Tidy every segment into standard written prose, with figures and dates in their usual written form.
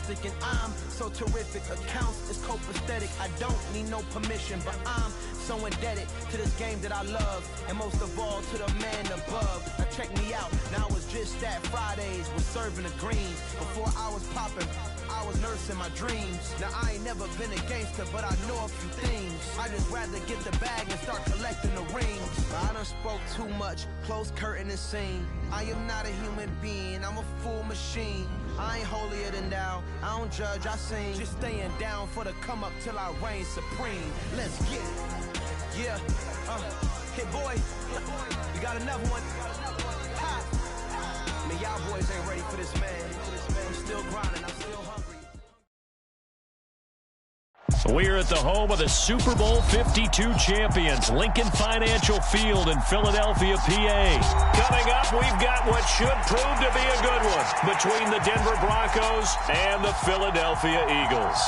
ballistic, and I'm so terrific. Accounts is copacetic. I don't need no permission, but I'm so indebted to this game that I love, and most of all to the man above. Now check me out. Now it was just that Fridays was serving the green. Before I was popping, I was nursing my dreams. Now I ain't never been a gangster, but I know a few things. I just rather get the bag and start collecting the rings. I done spoke too much, close curtain and scene. I am not a human being, I'm a full machine. I ain't holier than thou, I don't judge, I sing. Just staying down for the come up till I reign supreme. Let's get it. Yeah, hit boy, we got another one. Ha. Man, y'all boys ain't ready for this, man. I'm still grinding, I'm still hungry. We're at the home of the Super Bowl 52 champions, Lincoln Financial Field in Philadelphia, PA. Coming up, we've got what should prove to be a good one between the Denver Broncos and the Philadelphia Eagles.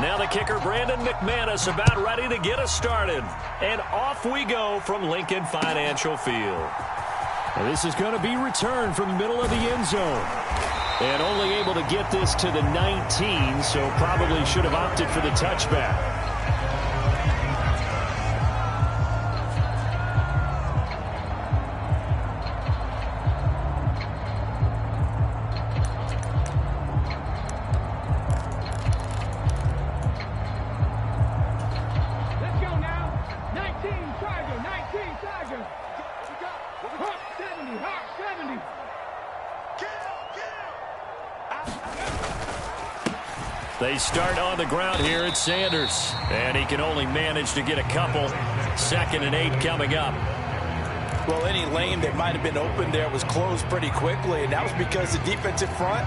Now the kicker, Brandon McManus, about ready to get us started. And off we go from Lincoln Financial Field. This is going to be returned from the middle of the end zone. And only able to get this to the 19, so probably should have opted for the touchback. They start on the ground here at Sanders, and he can only manage to get a couple. 2nd and 8 coming up. Well, any lane that might have been open there was closed pretty quickly, and that was because the defensive front,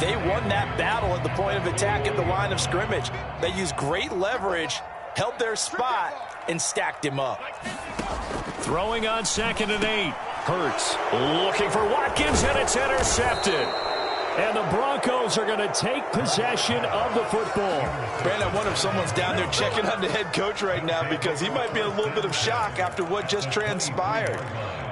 they won that battle at the point of attack at the line of scrimmage. They used great leverage, held their spot, and stacked him up. Throwing on 2nd and 8. Hurts looking for Watkins, and it's intercepted. And the Broncos are going to take possession of the football. Brandon, I wonder if someone's down there checking on the head coach right now, because he might be in a little bit of shock after what just transpired.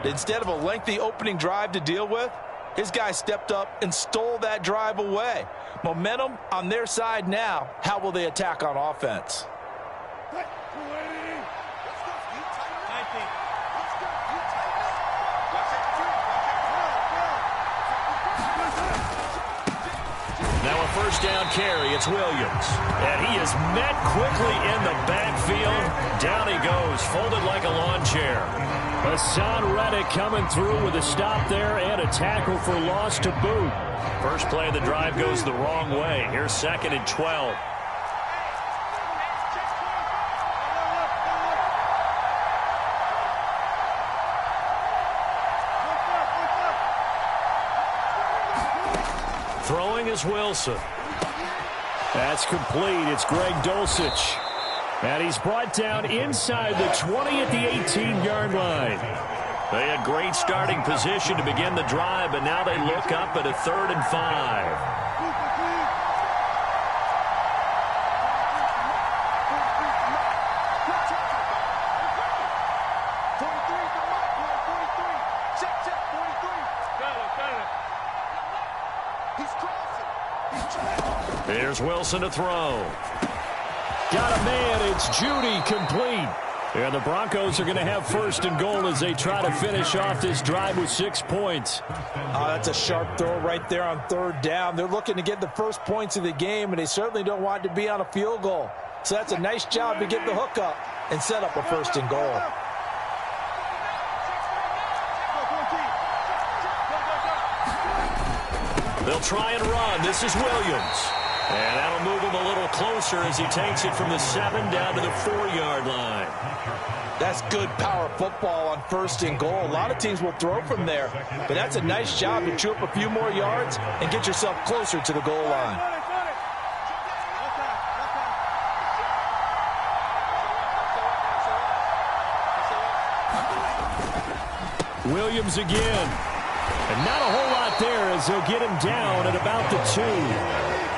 Instead of a lengthy opening drive to deal with, his guy stepped up and stole that drive away. Momentum on their side now. How will they attack on offense? Now a first down carry. It's Williams. And he is met quickly in the backfield. Down he goes, folded like a lawn chair. Hassan Reddick coming through with a stop there and a tackle for loss to boot. First play of the drive goes the wrong way. Here's 2nd and 12. Throwing is Wilson. That's complete. It's Greg Dulcich. And he's brought down inside the 20 at the 18-yard line. They had great starting position to begin the drive, but now they look up at a 3rd and 5. Here's Wilson to throw. Got a man. It's Judy, complete. And the Broncos are going to have 1st and goal as they try to finish off this drive with 6 points. That's a sharp throw right there on 3rd down. They're looking to get the first points of the game, and they certainly don't want to be on a field goal. So that's a nice job to get the hook up and set up a 1st and goal. They'll try and run. This is Williams. And that'll move him a little closer as he takes it from the 7 down to the 4-yard line. That's good power football on 1st and goal. A lot of teams will throw from there, but that's a nice job to chew up a few more yards and get yourself closer to the goal line. Williams again. And not a whole lot there as they'll get him down at about the 2.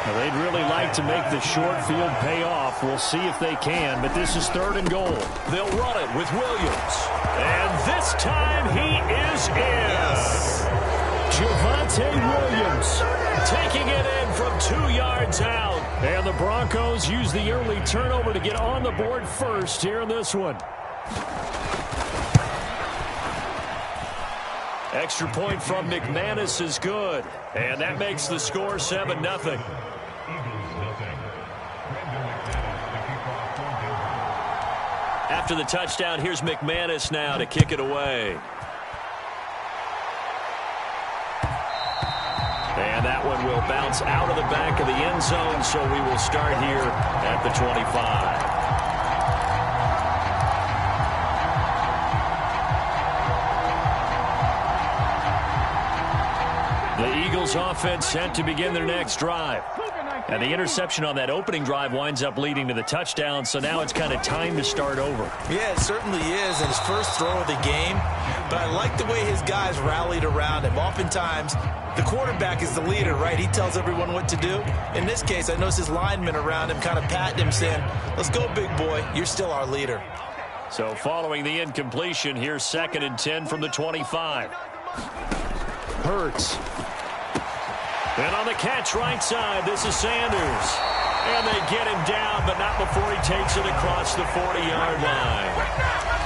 Well, they'd really like to make the short field pay off. We'll see if they can, but this is 3rd and goal. They'll run it with Williams. And this time he is in. Yes. Javonte Williams taking it in from 2 yards out. And the Broncos use the early turnover to get on the board first here in this one. Extra point from McManus is good. And that makes the score 7-0. After the touchdown, here's McManus now to kick it away. And that one will bounce out of the back of the end zone, so we will start here at the 25. The Eagles offense set to begin their next drive. And the interception on that opening drive winds up leading to the touchdown, so now it's kind of time to start over. Yeah, it certainly is, and his first throw of the game. But I like the way his guys rallied around him. Oftentimes, the quarterback is the leader, right? He tells everyone what to do. In this case, I noticed his linemen around him kind of patting him, saying, let's go, big boy. You're still our leader. So following the incompletion, here's 2nd and 10 from the 25. Hurts. And on the catch right side, this is Sanders. And they get him down, but not before he takes it across the 40-yard line.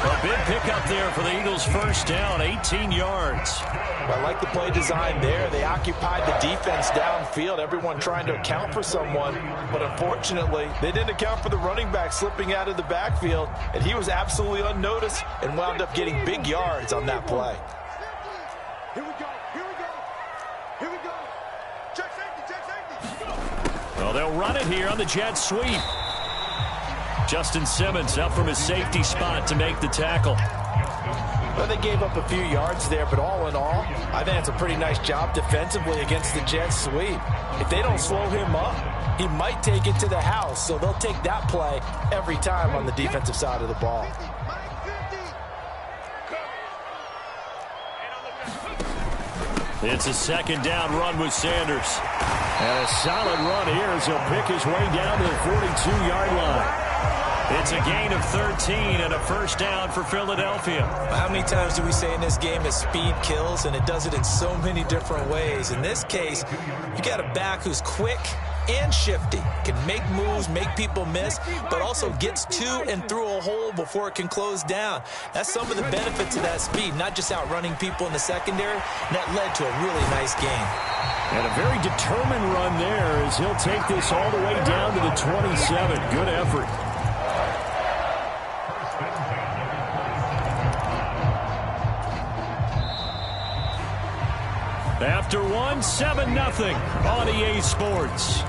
A big pickup there for the Eagles' first down, 18 yards. I like the play design there. They occupied the defense downfield, everyone trying to account for someone. But unfortunately, they didn't account for the running back slipping out of the backfield, and he was absolutely unnoticed and wound up getting big yards on that play. Here we go. Here we go. Here we go. Check safety. Check safety. Well, they'll run it here on the jet sweep. Justin Simmons up from his safety spot to make the tackle. Well, they gave up a few yards there, but all in all, I think it's a pretty nice job defensively against the jet sweep. If they don't slow him up, he might take it to the house, so they'll take that play every time on the defensive side of the ball. It's a 2nd down run with Sanders. And a solid run here as he'll pick his way down to the 42-yard line. It's a gain of 13 and a first down for Philadelphia. How many times do we say in this game that speed kills, and it does it in so many different ways? In this case, you got a back who's quick and shifty, can make moves, make people miss, but also gets to and through a hole before it can close down. That's some of the benefits of that speed, not just outrunning people in the secondary, and that led to a really nice game. And a very determined run there as he'll take this all the way down to the 27. Good effort. After one, 7-0 on EA Sports.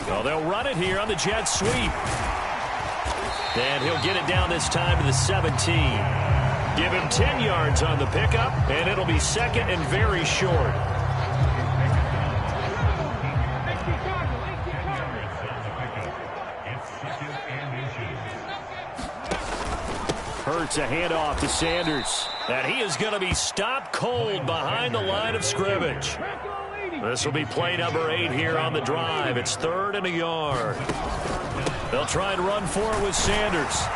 Well, they'll run it here on the jet sweep. And he'll get it down this time to the 17. Give him 10 yards on the pickup, and it'll be 2nd and very short. Hurts a handoff to Sanders. And he is going to be stopped cold behind the line of scrimmage. This will be play number 8 here on the drive. It's 3rd and a yard. They'll try and run for it with Sanders.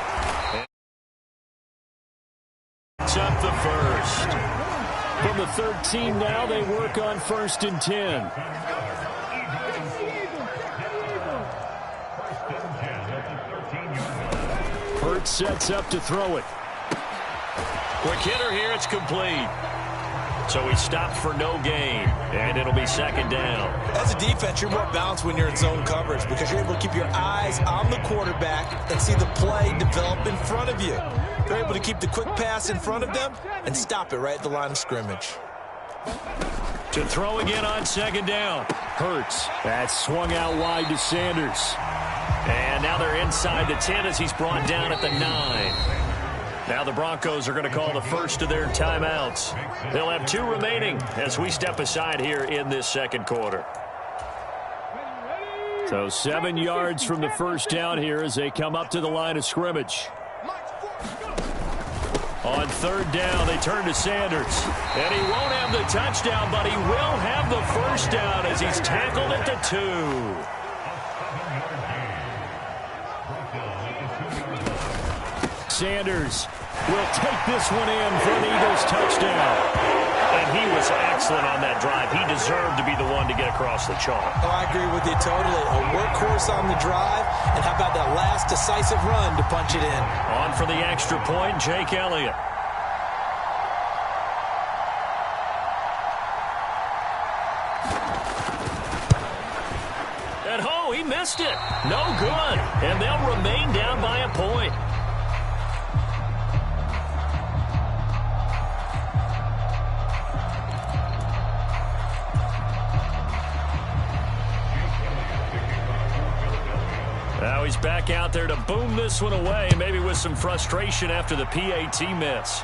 It's up the first. From the 13 now, they work on 1st and 10. Hurts sets up to throw it. Quick hitter here, it's complete. So he stopped for no gain, and it'll be 2nd down. As a defense, you're more balanced when you're in zone coverage because you're able to keep your eyes on the quarterback and see the play develop in front of you. They're able to keep the quick pass in front of them and stop it right at the line of scrimmage. To throw again on 2nd down. Hurts. That swung out wide to Sanders. And now they're inside the 10 as he's brought down at the 9. Now the Broncos are going to call the first of their timeouts. They'll have 2 remaining as we step aside here in this 2nd quarter. So So 7 yards from the first down here as they come up to the line of scrimmage. On third down, they turn to Sanders. And he won't have the touchdown, but he will have the first down as he's tackled at the 2. Sanders will take this one in for an Eagles touchdown. And he was excellent on that drive. He deserved to be the one to get across the chalk. Oh, I agree with you totally. A workhorse on the drive. And how about that last decisive run to punch it in? On for the extra point, Jake Elliott. And he missed it. No good. And they'll remain down by a point. Now he's back out there to boom this one away, maybe with some frustration after the PAT miss.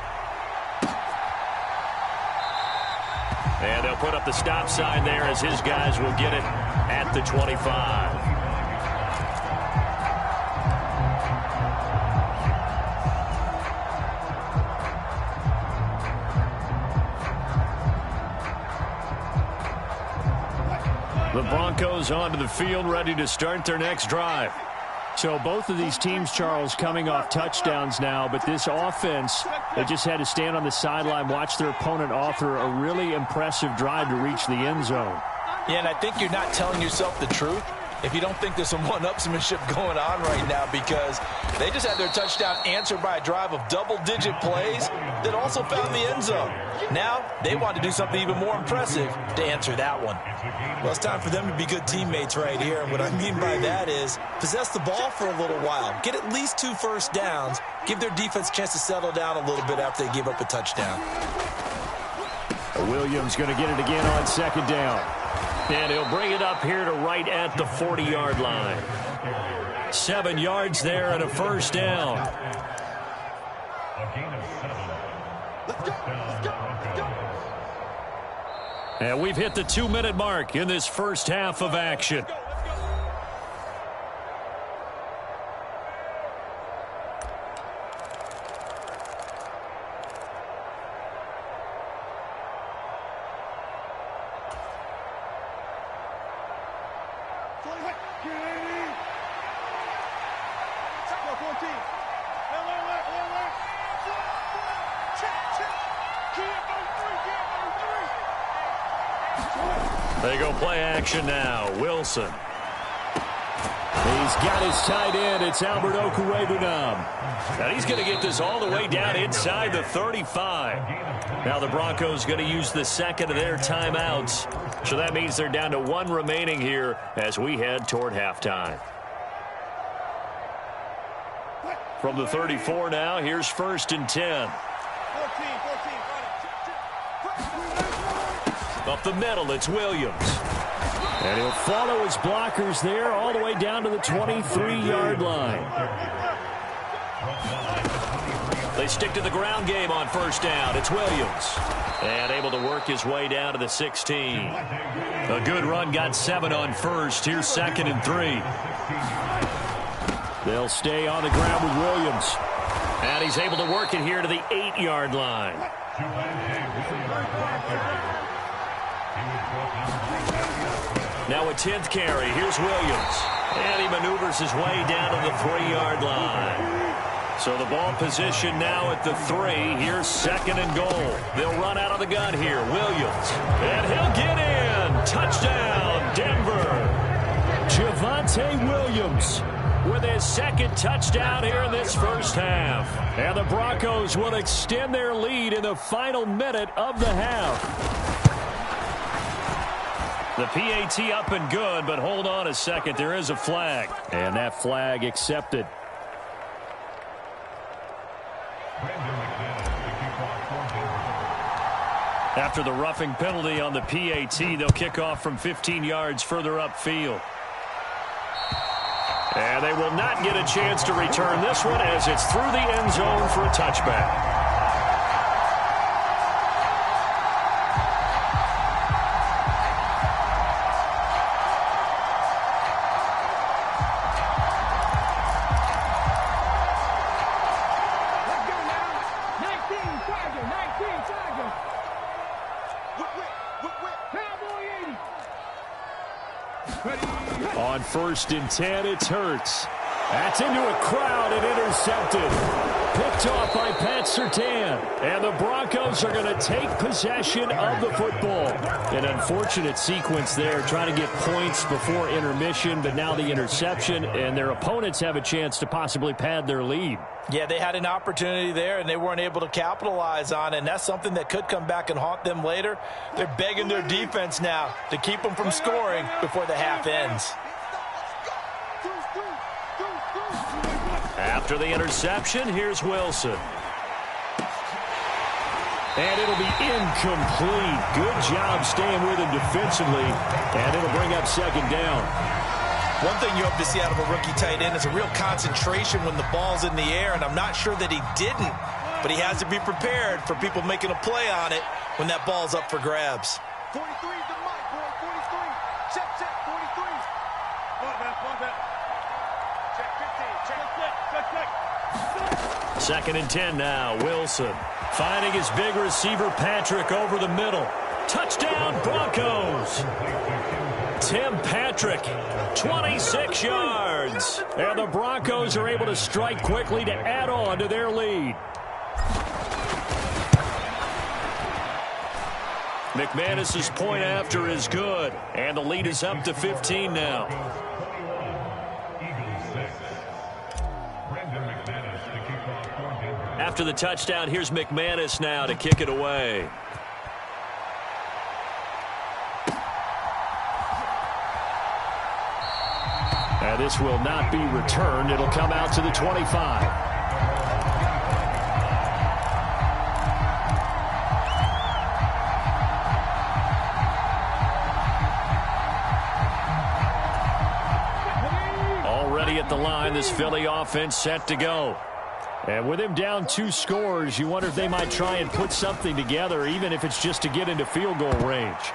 And they'll put up the stop sign there as his guys will get it at the 25. The Broncos onto the field, ready to start their next drive. So both of these teams, Charles, coming off touchdowns now, but this offense, they just had to stand on the sideline, watch their opponent author a really impressive drive to reach the end zone. Yeah, and I think you're not telling yourself the truth if you don't think there's some one-upsmanship going on right now, because they just had their touchdown answered by a drive of double-digit plays that also found the end zone. Now they want to do something even more impressive to answer that one. Well, it's time for them to be good teammates right here. And what I mean by that is possess the ball for a little while. Get at least 2 first downs. Give their defense a chance to settle down a little bit after they give up a touchdown. Williams going to get it again on second down. And he'll bring it up here to right at the 40-yard line. 7 yards there and a first down. And we've hit the 2-minute mark in this first half of action. They go play action now. Wilson. He's got his tight end. It's Albert Okwuegbunam. And he's going to get this all the way down inside the 35. Now the Broncos going to use the second of their timeouts. So that means they're down to 1 remaining here as we head toward halftime. From the 34 now, here's 1st and 10. Up the middle, it's Williams. And he'll follow his blockers there all the way down to the 23-yard line. They stick to the ground game on first down. It's Williams. And able to work his way down to the 16. A good run, got 7 on first. Here's 2nd and 3. They'll stay on the ground with Williams. And he's able to work it here to the 8-yard line. Now a 10th carry. Here's Williams. And he maneuvers his way down to the 3-yard line. So the ball position now at the 3. Here's 2nd and goal. They'll run out of the gun here. Williams. And he'll get in. Touchdown, Denver. Javonte Williams with his 2nd touchdown here in this first half. And the Broncos will extend their lead in the final minute of the half. The PAT up and good, but hold on a second. There is a flag. And that flag accepted. After the roughing penalty on the PAT, they'll kick off from 15 yards further upfield. And they will not get a chance to return this one as it's through the end zone for a touchback. On 1st and 10, it's Hurts. That's into a crowd and intercepted. Picked off by Pat Surtain. And the Broncos are going to take possession of the football. An unfortunate sequence there, trying to get points before intermission, but now the interception, and their opponents have a chance to possibly pad their lead. Yeah, they had an opportunity there, and they weren't able to capitalize on it, and that's something that could come back and haunt them later. They're begging their defense now to keep them from scoring before the half ends. After the interception, here's Wilson. And it'll be incomplete. Good job staying with him defensively, and it'll bring up 2nd down. One thing you hope to see out of a rookie tight end is a real concentration when the ball's in the air, and I'm not sure that he didn't, but he has to be prepared for people making a play on it when that ball's up for grabs. 43 is the mic, boy. 43. Check, 43. One back. Check 15. Check. 2nd and 10 now. Wilson finding his big receiver Patrick over the middle. Touchdown Broncos. Tim Patrick, 26 yards. And the Broncos are able to strike quickly to add on to their lead. McManus's point after is good. And the lead is up to 15 now. After the touchdown, here's McManus now to kick it away. And this will not be returned. It'll come out to the 25. Already at the line, this Philly offense set to go. And with him down 2 scores, you wonder if they might try and put something together, even if it's just to get into field goal range.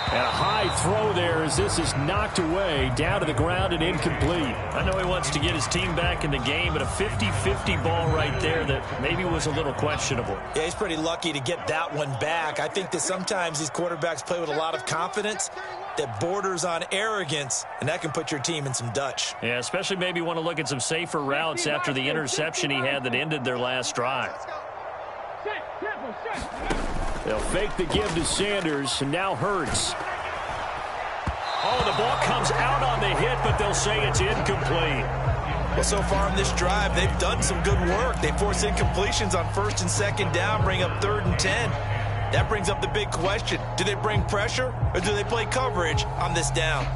And a high throw there as this is knocked away, down to the ground and incomplete. I know he wants to get his team back in the game, but a 50-50 ball right there that maybe was a little questionable. Yeah, he's pretty lucky to get that one back. I think that sometimes these quarterbacks play with a lot of confidence that borders on arrogance, and that can put your team in some Dutch. Yeah, especially maybe want to look at some safer routes after the interception he had that ended their last drive. They'll fake the give to Sanders, and now Hurts. Oh, the ball comes out on the hit, but they'll say it's incomplete. Well, so far in this drive, they've done some good work. They force incompletions on 1st and 2nd down, bring up 3rd and 10. That brings up the big question. Do they bring pressure, or do they play coverage on this down?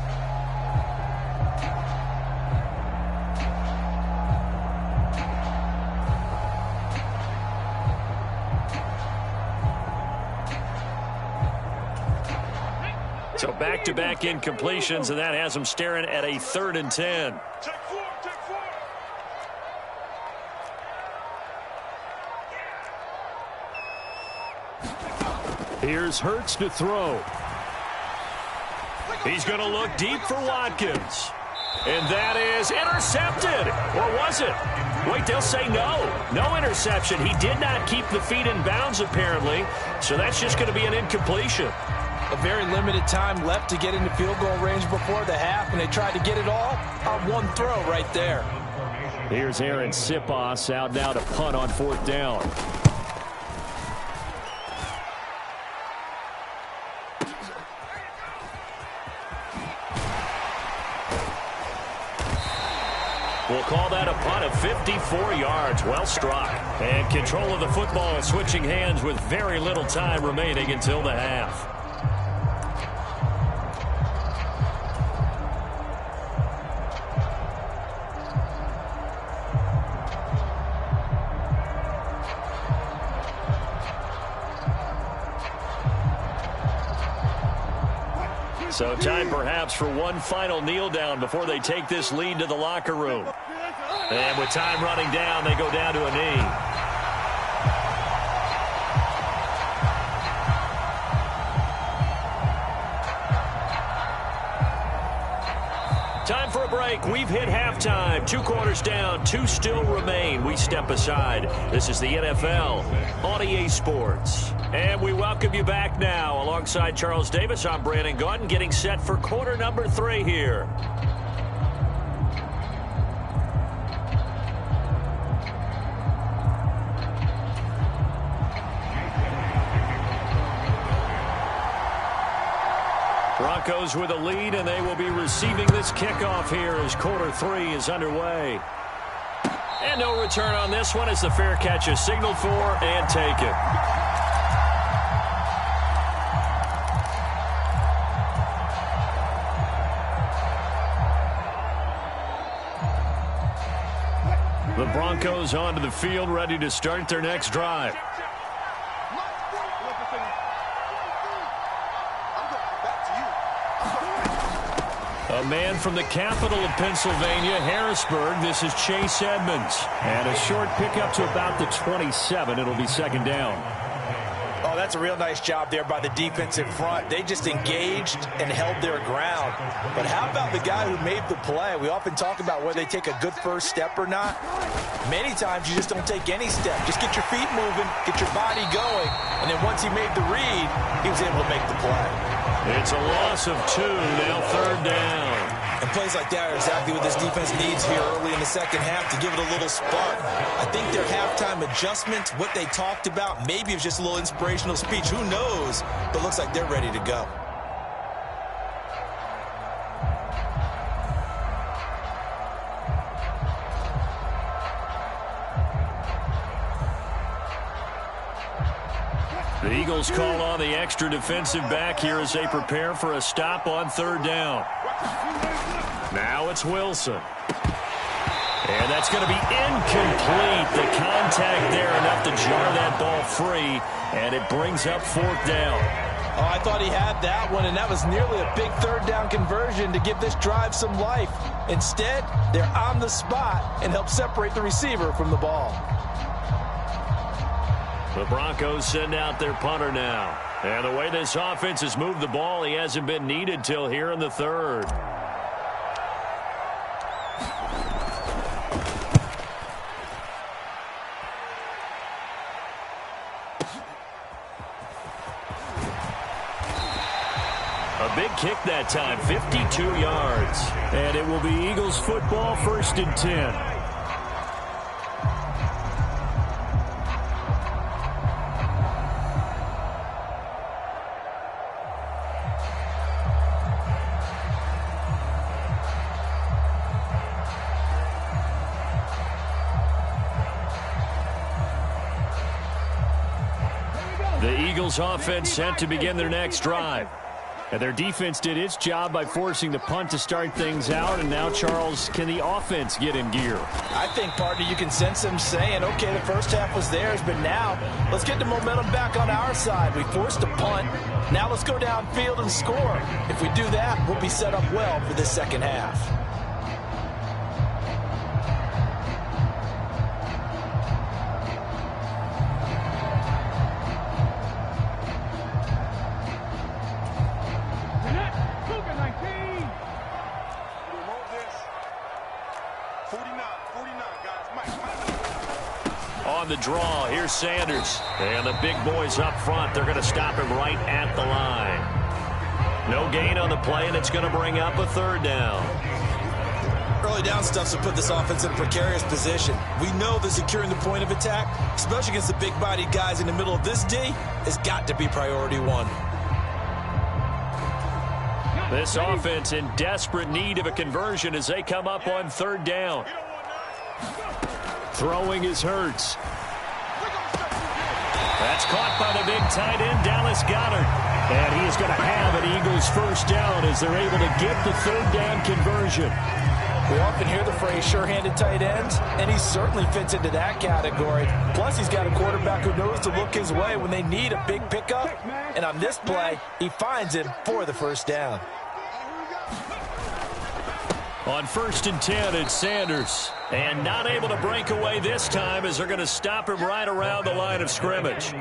So back-to-back incompletions, and that has them staring at a 3rd and 10. Check 4. Here's Hurts to throw. He's going to look deep for Watkins. And that is intercepted. Or was it? Wait, they'll say no. No interception. He did not keep the feet in bounds, apparently. So that's just going to be an incompletion. A very limited time left to get into field goal range before the half, and they tried to get it all on one throw right there. Here's Aaron Sipos out now to punt on 4th down. We'll call that a punt of 54 yards. Well struck. And control of the football switching hands with very little time remaining until the half. So time perhaps for one final kneel down before they take this lead to the locker room. And with time running down, they go down to a knee. Time for a break. We've hit halftime. 2 quarters down, 2 still remain. We step aside. This is the NFL on EA Sports. And we welcome you back now. Alongside Charles Davis, I'm Brandon Gaudin, getting set for quarter number 3 here. Broncos with a lead, and they will be receiving this kickoff here as quarter 3 is underway. And no return on this one as the fair catch is signaled for and taken. The Broncos onto the field, ready to start their next drive. A man from the capital of Pennsylvania, Harrisburg. This is Chase Edmonds. And a short pickup to about the 27. It'll be second down. Oh, that's a real nice job there by the defensive front. They just engaged and held their ground. But how about the guy who made the play? We often talk about whether they take a good first step or not. Many times you just don't take any step. Just get your feet moving, get your body going, and then once he made the read, he was able to make the play. It's a loss of 2, now third down. And plays like that are exactly what this defense needs here early in the second half to give it a little spark. I think their halftime adjustment, what they talked about, maybe it was just a little inspirational speech. Who knows? But looks like they're ready to go. The Eagles call on the extra defensive back here as they prepare for a stop on third down. Now it's Wilson. And that's going to be incomplete. The contact there enough to jar that ball free, and it brings up fourth down. Oh, I thought he had that one, and that was nearly a big third down conversion to give this drive some life. Instead, they're on the spot and help separate the receiver from the ball. The Broncos send out their punter now. And the way this offense has moved the ball, he hasn't been needed till here in the third. A big kick that time, 52 yards. And it will be Eagles football, 1st and 10. The Eagles offense set to begin their next drive. And their defense did its job by forcing the punt to start things out. And now, Charles, can the offense get in gear? I think, partner, you can sense them saying, okay, the first half was theirs, but now let's get the momentum back on our side. We forced a punt. Now let's go downfield and score. If we do that, we'll be set up well for this second half. On the draw, here's Sanders. And the big boys up front, they're going to stop him right at the line. No gain on the play, and it's going to bring up a third down. Early down stuff's to put this offense in a precarious position. We know that securing the point of attack, especially against the big-bodied guys in the middle of this D, has got to be priority one. This offense in desperate need of a conversion as they come up on third down. Throwing is Hurts. That's caught by the big tight end, Dallas Goedert. And he is going to have an Eagles first down as they're able to get the third down conversion. We often hear the phrase sure-handed tight ends, and he certainly fits into that category. Plus, he's got a quarterback who knows to look his way when they need a big pickup. And on this play, he finds him for the first down. On 1st and 10, it's Sanders. And not able to break away this time as they're going to stop him right around the line of scrimmage.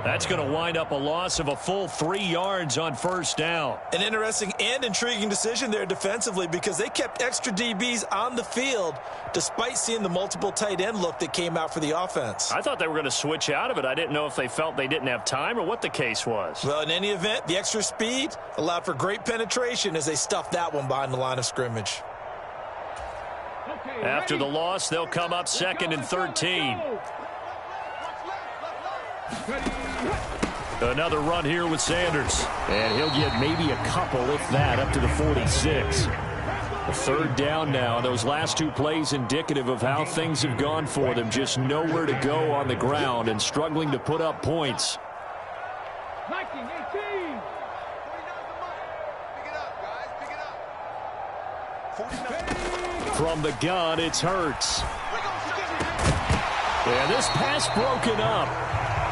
That's going to wind up a loss of a full 3 yards on first down. An interesting and intriguing decision there defensively because they kept extra DBs on the field despite seeing the multiple tight end look that came out for the offense. I thought they were going to switch out of it. I didn't know if they felt they didn't have time or what the case was. Well, in any event, the extra speed allowed for great penetration as they stuffed that one behind the line of scrimmage. After the loss, they'll come up 2nd and 13. Another run here with Sanders. And he'll get maybe a couple, if that, up to the 46. A third down now. Those last two plays indicative of how things have gone for them. Just nowhere to go on the ground and struggling to put up points. 19, 18. From the gun, it's Hurts. Yeah, this pass broken up.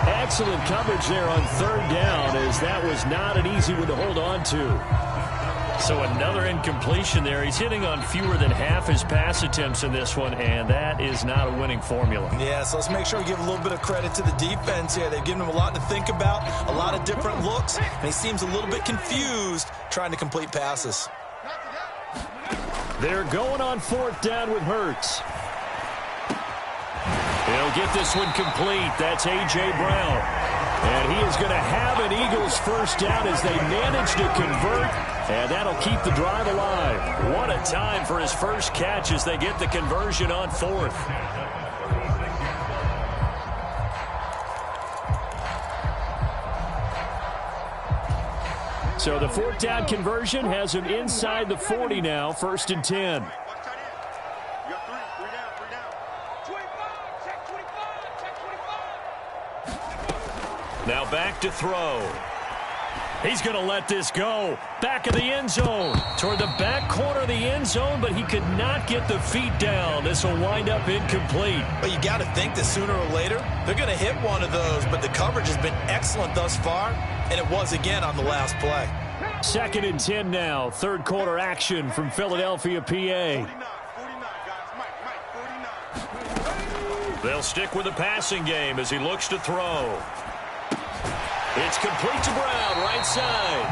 Excellent coverage there on third down, as that was not an easy one to hold on to. So another incompletion there. He's hitting on fewer than half his pass attempts in this one, and that is not a winning formula. Yeah, so let's make sure we give a little bit of credit to the defense here. They've given him a lot to think about, a lot of different looks, and he seems a little bit confused trying to complete passes. They're going on fourth down with Hurts. He'll get this one complete. That's A.J. Brown. And he is going to have an Eagles first down as they manage to convert, and that'll keep the drive alive. What a time for his first catch as they get the conversion on fourth. So the fourth down conversion has him inside the 40 now, 1st and 10. Now back to throw. He's going to let this go. Back of the end zone. Toward the back corner of the end zone, but he could not get the feet down. This will wind up incomplete. But you got to think that sooner or later, they're going to hit one of those, but the coverage has been excellent thus far, and it was again on the last play. 2nd and 10 now. Third quarter action from Philadelphia, PA. They'll stick with the passing game as he looks to throw. It's complete to Brown, right side.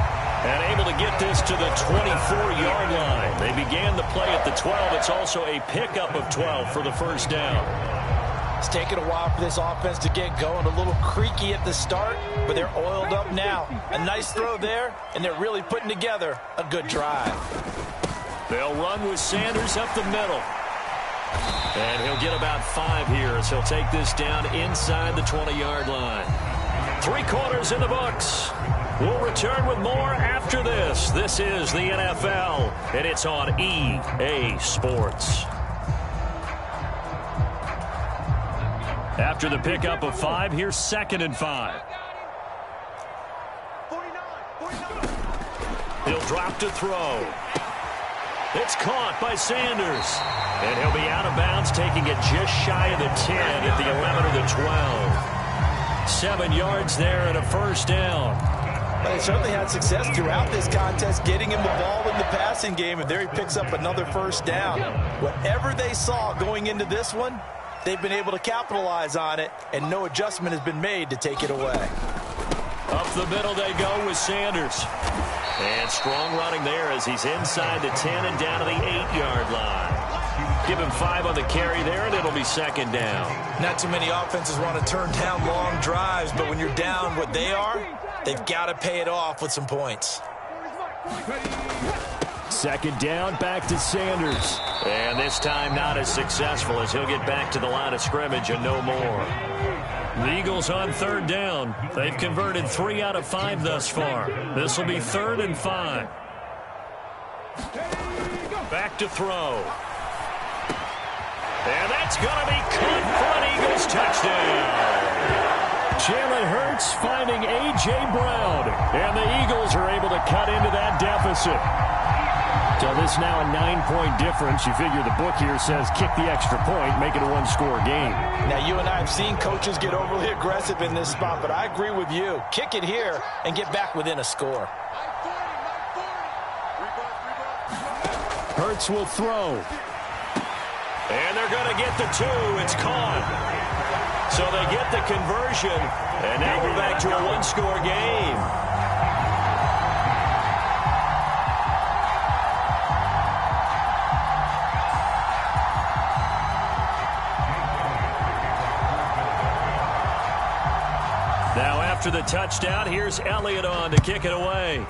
And able to get this to the 24-yard line. They began the play at the 12. It's also a pickup of 12 for the first down. It's taken a while for this offense to get going. A little creaky at the start, but they're oiled up now. A nice throw there, and they're really putting together a good drive. They'll run with Sanders up the middle. And he'll get about 5 here as he'll take this down inside the 20-yard line. 3 quarters in the books. We'll return with more after this. This is the NFL, and it's on EA Sports. After the pickup of 5, here's 2nd and 5. He'll drop to throw. It's caught by Sanders. And he'll be out of bounds, taking it just shy of the 10 at the 11 or the 12. 7 yards there and a first down. Well, they certainly had success throughout this contest, getting him the ball in the passing game, and there he picks up another first down. Whatever they saw going into this one, they've been able to capitalize on it, and no adjustment has been made to take it away. Up the middle they go with Sanders. And strong running there as he's inside the 10 and down to the 8-yard line. Give him 5 on the carry there, and it'll be 2nd down. Not too many offenses want to turn down long drives, but when you're down what they are, they've got to pay it off with some points. 2nd down, back to Sanders. And this time not as successful as he'll get back to the line of scrimmage and no more. The Eagles on 3rd down. They've converted 3 out of 5 thus far. This will be 3rd and 5. Back to throw. And that's going to be caught for an Eagles touchdown. Jalen Hurts finding A.J. Brown. And the Eagles are able to cut into that deficit. So this now a 9-point difference. You figure the book here says kick the extra point, make it a 1-score game. Now, you and I have seen coaches get overly aggressive in this spot, but I agree with you. Kick it here and get back within a score. Hurts will throw. And they're going to get the 2. It's caught. So they get the conversion. And now we're back to a 1-score game. Now after the touchdown, here's Elliott on to kick it away.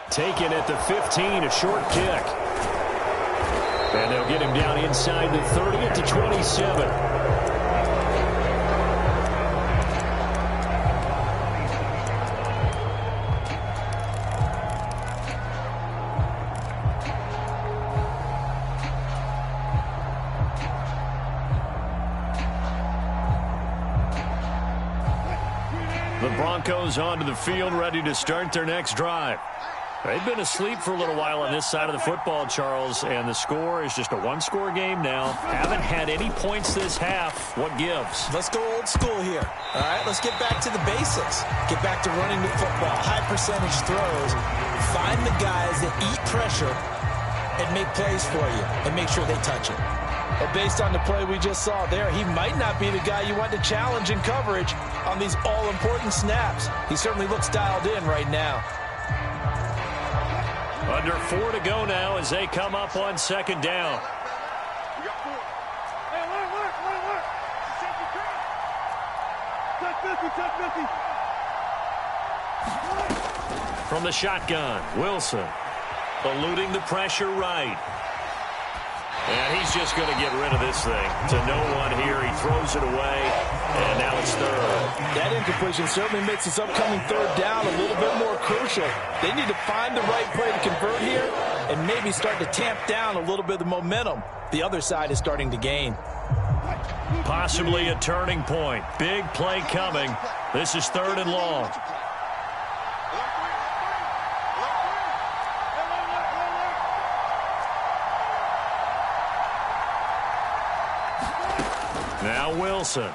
Taken at the 15, a short kick. And they'll get him down inside the 30 at the 27. The Broncos onto the field, ready to start their next drive. They've been asleep for a little while on this side of the football, Charles, and the score is just a one-score game now. Haven't had any points this half. What gives? Let's go old school here. All right, let's get back to the basics. Get back to running the football, high percentage throws. Find the guys that eat pressure and make plays for you and make sure they touch it. And based on the play we just saw there, he might not be the guy you want to challenge in coverage on these all-important snaps. He certainly looks dialed in right now. Under 4 to go now as they come up on second down. We got 4. Hey, alert. Safety clear. Touch 50. From the shotgun, Wilson eluding the pressure right. And he's just going to get rid of this thing to no one here. He throws it away, and now it's third. That incompletion certainly makes this upcoming third down a little bit more crucial. They need to find the right play to convert here and maybe start to tamp down a little bit of the momentum the other side is starting to gain. Possibly a turning point. Big play coming. This is third and long. Now Wilson.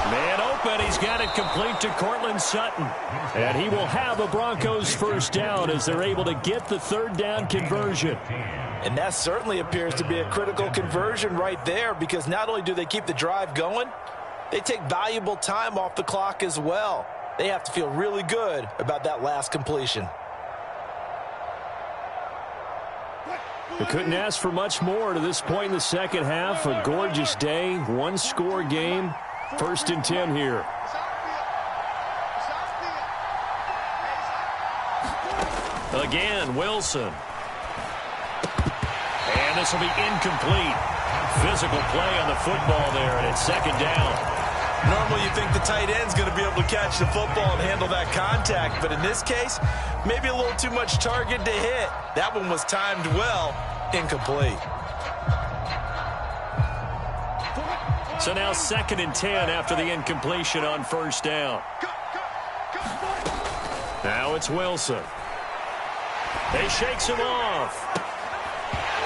Man open. He's got it complete to Cortland Sutton. And he will have a Broncos first down as they're able to get the third down conversion. And that certainly appears to be a critical conversion right there, because not only do they keep the drive going, they take valuable time off the clock as well. They have to feel really good about that last completion. They couldn't ask for much more to this point in the second half. A gorgeous day, one-score game. First and 10 here. Again, Wilson. And this will be incomplete. Physical play on the football there, and it's second down. Normally you think the tight end's going to be able to catch the football and handle that contact, but in this case, maybe a little too much target to hit. That one was timed well, incomplete. So now second and 10 after the incompletion on first down. Now it's Wilson. He shakes him off.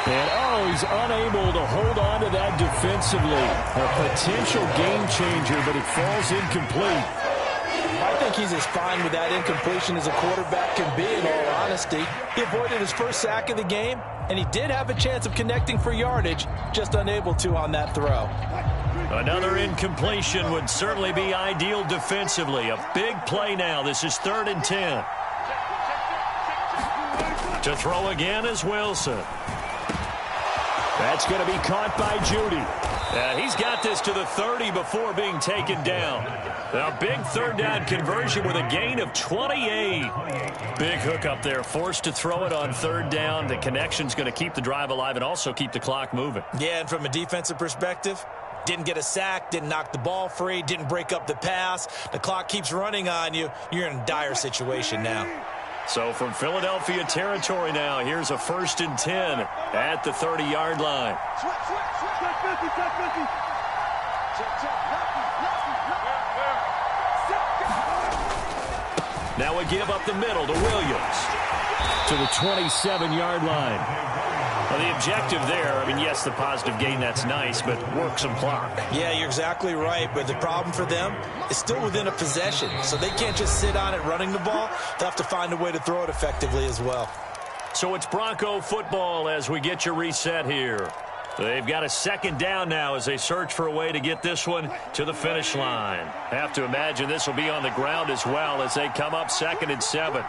And, he's unable to hold on to that defensively. A potential game changer, but it falls incomplete. I think he's as fine with that incompletion as a quarterback can be, in all honesty. He avoided his first sack of the game, and he did have a chance of connecting for yardage, just unable to on that throw. Another incompletion would certainly be ideal defensively. A big play now. This is third and 10. To throw again is Wilson. That's going to be caught by Judy. He's got this to the 30 before being taken down. A big third down conversion with a gain of 28. Big hook up there, forced to throw it on third down. The connection's going to keep the drive alive and also keep the clock moving. Yeah, and from a defensive perspective, didn't get a sack, didn't knock the ball free, didn't break up the pass. The clock keeps running on you. You're in a dire situation now. So from Philadelphia territory now, here's a first and 10 at the 30-yard line. Now a give up the middle to Williams to the 27-yard line. Well, the objective there, I mean, yes, the positive gain, that's nice, but work some clock. Yeah, you're exactly right, but the problem for them is still within a possession, so they can't just sit on it running the ball. They'll have to find a way to throw it effectively as well. So it's Bronco football as we get you reset here. They've got a second down now as they search for a way to get this one to the finish line. Have to imagine this will be on the ground as well as they come up second and 7.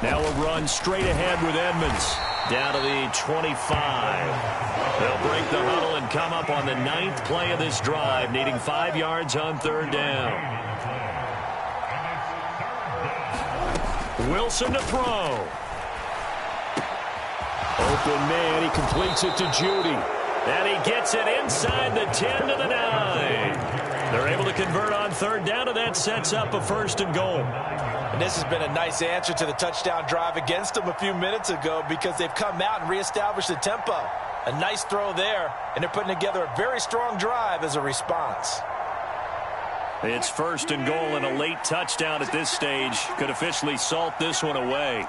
Now a run straight ahead with Edmonds down to the 25. They'll break the huddle and come up on the 9th play of this drive, needing 5 yards on third down. Wilson to throw. Open man, he completes it to Judy. And he gets it inside the 10 to the 9. They're able to convert on third down, and that sets up a first and goal. And this has been a nice answer to the touchdown drive against them a few minutes ago because they've come out and reestablished the tempo. A nice throw there, and they're putting together a very strong drive as a response. It's 1st and goal, and a late touchdown at this stage could officially salt this one away.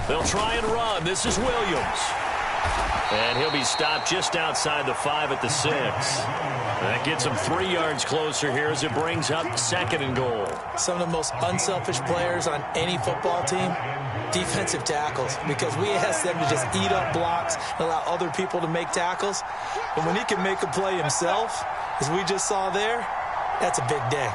They'll try and run. This is Williams. And he'll be stopped just outside the 5 at the 6. That gets him 3 yards closer here as it brings up 2nd and goal. Some of the most unselfish players on any football team, defensive tackles, because we ask them to just eat up blocks and allow other people to make tackles. But when he can make a play himself, as we just saw there, that's a big day.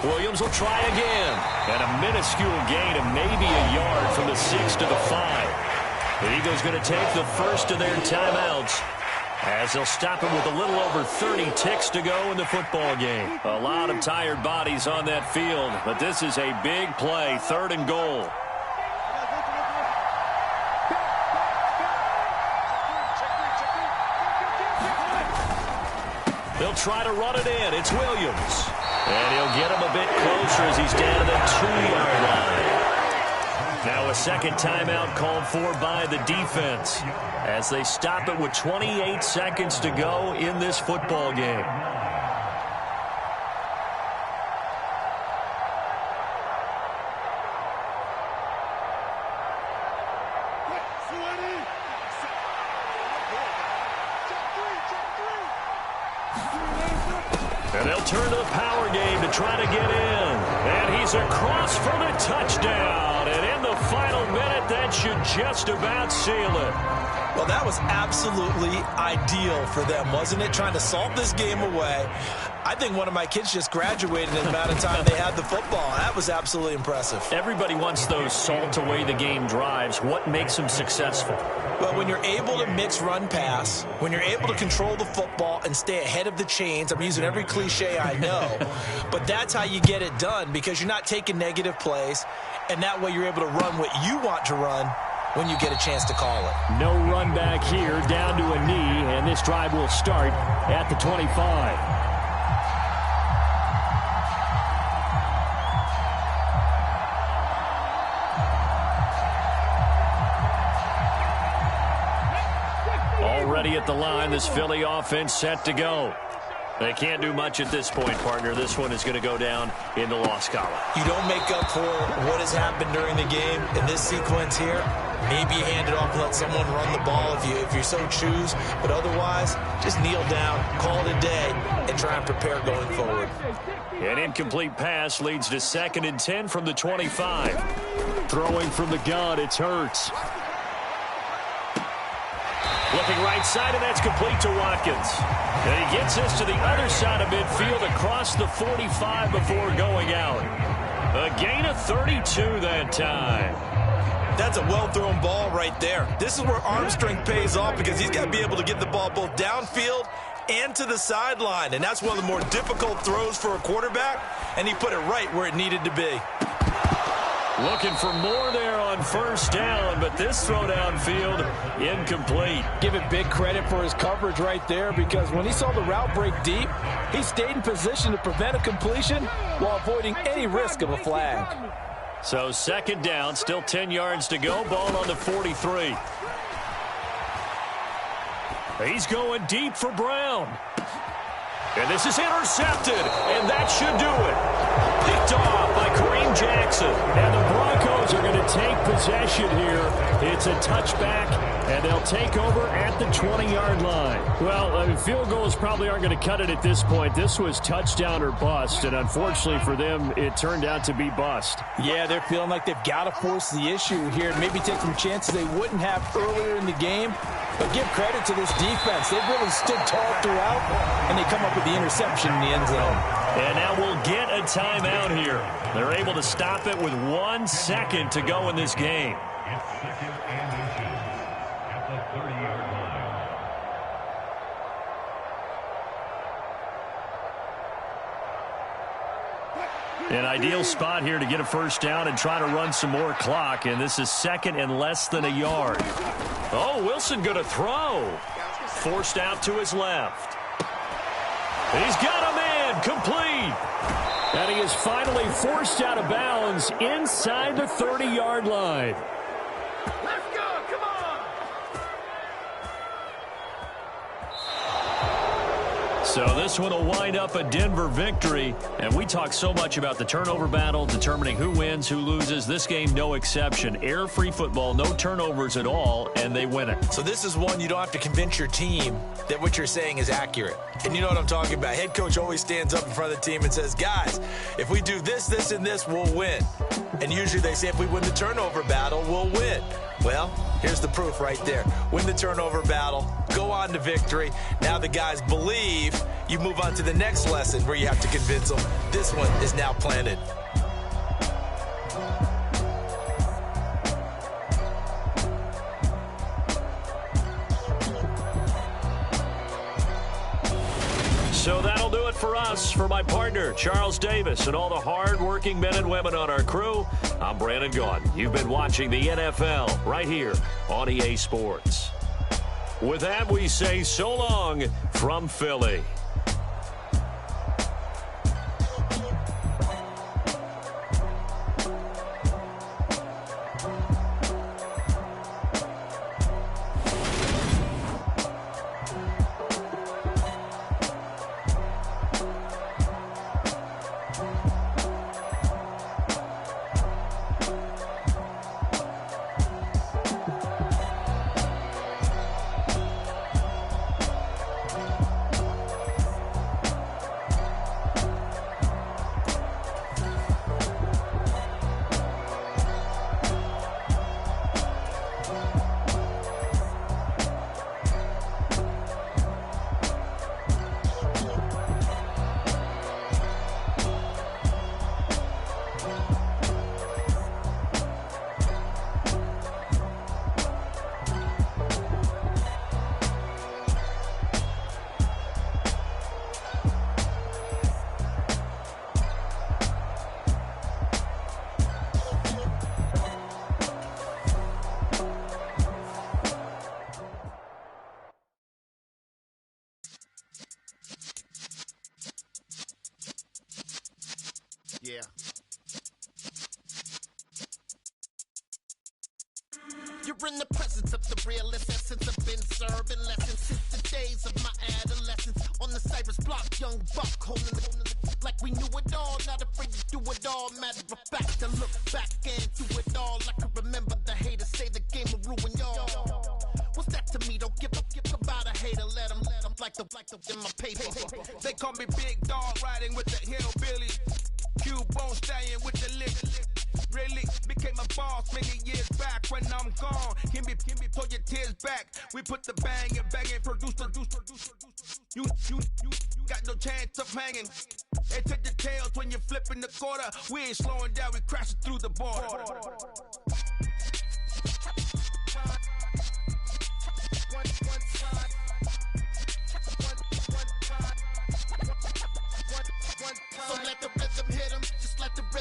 Williams will try again. And a minuscule gain of maybe a yard from the 6 to the 5. The Eagles going to take the first of their timeouts as they'll stop it with a little over 30 ticks to go in the football game. A lot of tired bodies on that field, but this is a big play, 3rd and goal. They'll try to run it in. It's Williams. And he'll get him a bit closer as he's down to the 2-yard line. Now a second timeout called for by the defense as they stop it with 28 seconds to go in this football game. And they'll turn to the power game to try to get in. And he's across for the touchdown. And in the final minute, that should just about seal it. Well, that was absolutely ideal for them, wasn't it? Trying to salt this game away. I think one of my kids just graduated in the amount of time they had the football. That was absolutely impressive. Everybody wants those salt-away-the-game drives. What makes them successful? Well, when you're able to mix run-pass, when you're able to control the football and stay ahead of the chains, I'm using every cliche I know, but that's how you get it done because you're not taking negative plays, and that way you're able to run what you want to run when you get a chance to call it. No run back here, down to a knee, and this drive will start at the 25. Already at the line, this Philly offense set to go. They can't do much at this point, partner. This one is going to go down in the loss column. You don't make up for what has happened during the game in this sequence here. Maybe you hand it off and let someone run the ball if you so choose. But otherwise, just kneel down, call it a day, and try and prepare going forward. An incomplete pass leads to 2nd and 10 from the 25. Throwing from the gun, it's Hurts. Looking right side, and that's complete to Watkins. And he gets this to the other side of midfield across the 45 before going out. A gain of 32 that time. That's a well-thrown ball right there. This is where arm strength pays off because he's got to be able to get the ball both downfield and to the sideline. And that's one of the more difficult throws for a quarterback, and he put it right where it needed to be. Looking for more there on 1st down, but this throw downfield incomplete. Give it big credit for his coverage right there because when he saw the route break deep, he stayed in position to prevent a completion while avoiding any risk of a flag. So 2nd down, still 10 yards to go, ball on the 43. He's going deep for Brown. And this is intercepted, and that should do it. Picked off by Kareem Jackson. And the Broncos are going to take possession here. It's a touchback, and they'll take over at the 20-yard line. Well, field goals probably aren't going to cut it at this point. This was touchdown or bust, and unfortunately for them, it turned out to be bust. Yeah, they're feeling like they've got to force the issue here and maybe take some chances they wouldn't have earlier in the game. But give credit to this defense. They've really stood tall throughout, and they come up with the interception in the end zone. And now we'll get a timeout here. They're able to stop it with 1 second to go in this game. An ideal spot here to get a first down and try to run some more clock, and this is second and less than a yard. Oh, Wilson going to throw. Forced out to his left. He's got a man, complete. And he is finally forced out of bounds inside the 30-yard line. Let's go, come on! So this one will wind up a Denver victory. And we talk so much about the turnover battle, determining who wins, who loses. This game, no exception. Air-free football, no turnovers at all, and they win it. So this is one you don't have to convince your team that what you're saying is accurate. And you know what I'm talking about. Head coach always stands up in front of the team and says, guys, if we do this, this, and this, we'll win. And usually they say if we win the turnover battle, we'll win. Well, here's the proof right there. Win the turnover battle, go on to victory. Now the guys believe. You move on to the next lesson where you have to convince them. This one is now planted. So that'll do it for us. For my partner, Charles Davis, and all the hard-working men and women on our crew, I'm Brandon Gaudin. You've been watching the NFL right here on EA Sports. With that, we say so long from Philly. Yeah. You're in the presence of the realest essence. I've been serving lessons since the days of my adolescence. On the Cypress block, young buck holding it like we knew it all. Not afraid to do it all. Matter of fact, to look back and do it all. I can remember the haters say the game will ruin y'all. What's that to me? Don't give about a hater. Let them like the in my paper. They call me Big Dog, riding with the hillbilly. Cubone staying with the lick. Really became a boss many years back. When I'm gone, can be pull your tears back. We put the bang and produce. You got no chance of hanging. They take the tails when you're flipping the quarter. We ain't slowing down, we crashing through the border. So let the